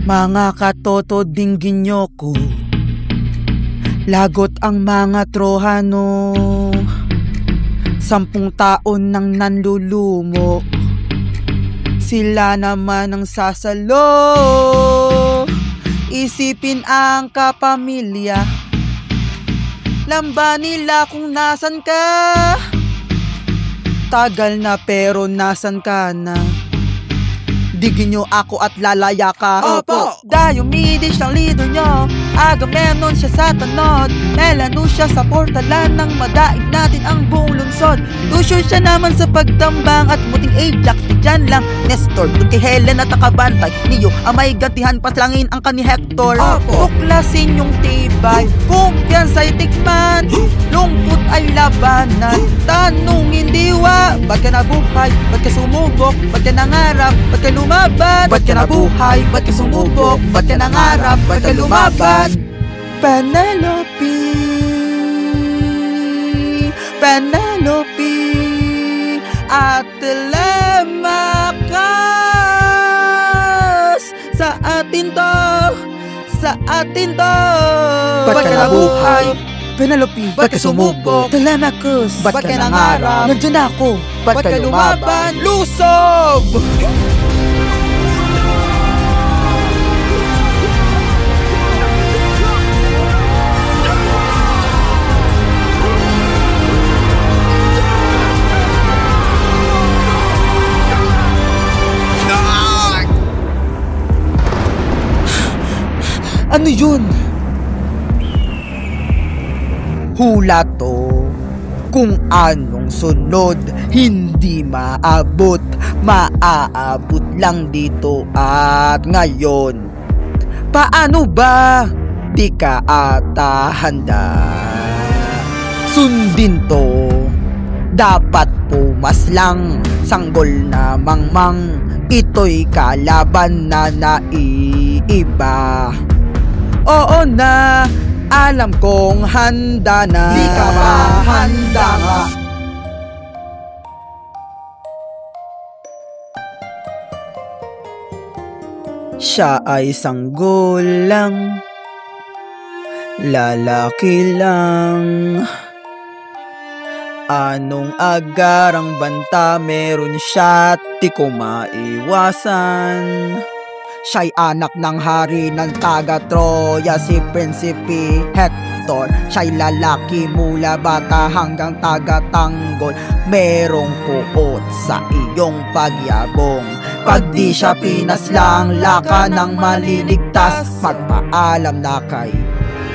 Mga katoto dinggin nyo ko, lagot ang mga trohano. 10 taon nang nanlulumo, sila naman ang sasalo. Isipin ang kapamilya, lamba nila kung nasan ka. Tagal na pero nasan ka na? Digin nyo ako at lalaya ka. Opo! Diomedes ang leader nyo, Agamemnon siya sa tanod, Melanus siya sa portalan ng madaig natin ang buong lungsod. Lucio siya naman sa pagtambang at muting Ajax ni Jan lang Nestor. Doon kay Helen at nakabantay niyo ang may gantihan, paslangin ang kani Hector. Opo! Tuklasin yung tibay, kumpiyansa'y tikman, lungkot ay labanan. Tanungin diwa, ba't ka nabuhay, ba't ka sumubok, ba't ka nangarap, ba't ka lumaban? Ba't ka nabuhay, ba't ka sumubok, ba't ka nangarap, ba't ka lumaban? Penelope, Penelope, at Telemachus. Sa atin to, sa atin to. Ba't ka nabuhay, Penelope, ba't ka sumubok, Telemachus, ba't ka nangarap, nandiyan ako, ba't ka lumaban? Lusob! Ano yun? Hula to. Kung anong sunod hindi maabot, maaabot lang dito at ngayon. Paano ba? Di ka ata handa. Sundin to. Dapat pumaslang, sanggol na mangmang. Ito'y kalaban na naiiba. Oo na, alam kong handa na. Di ka ba handa nga? Siya ay sanggol lang, lalaki lang. Anong agarang banta meron siya, di ko maiwasan. Siya'y anak ng hari ng taga Troya, si Prinsipe Hector. Siya'y lalaki mula bata hanggang taga Tanggol. Merong puot sa iyong pagyabong. Pag di siya pinaslang, laka ng maliligtas. Magpaalam na kay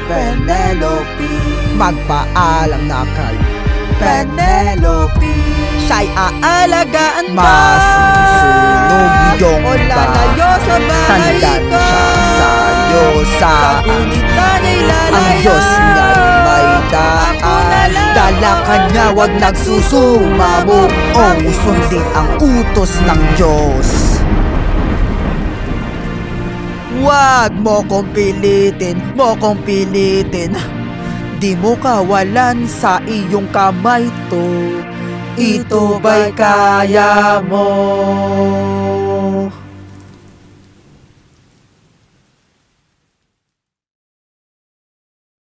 Penelope, magpaalam na kay Penelope. Siya'y aalagaan ka. Masusunog yung o lalayo sa bahay Tandaan ko. siya sa'yo Sa gunita niya'y lalayo. Ang Diyos niya'y may Ako na lang. Dala ka niya, wag nagsusumamo o sundin ang utos ng Diyos. Wag mo kong pilitin, mo kong pilitin. Di mo kawalan sa iyong kamay to. Ito ba'y kaya mo?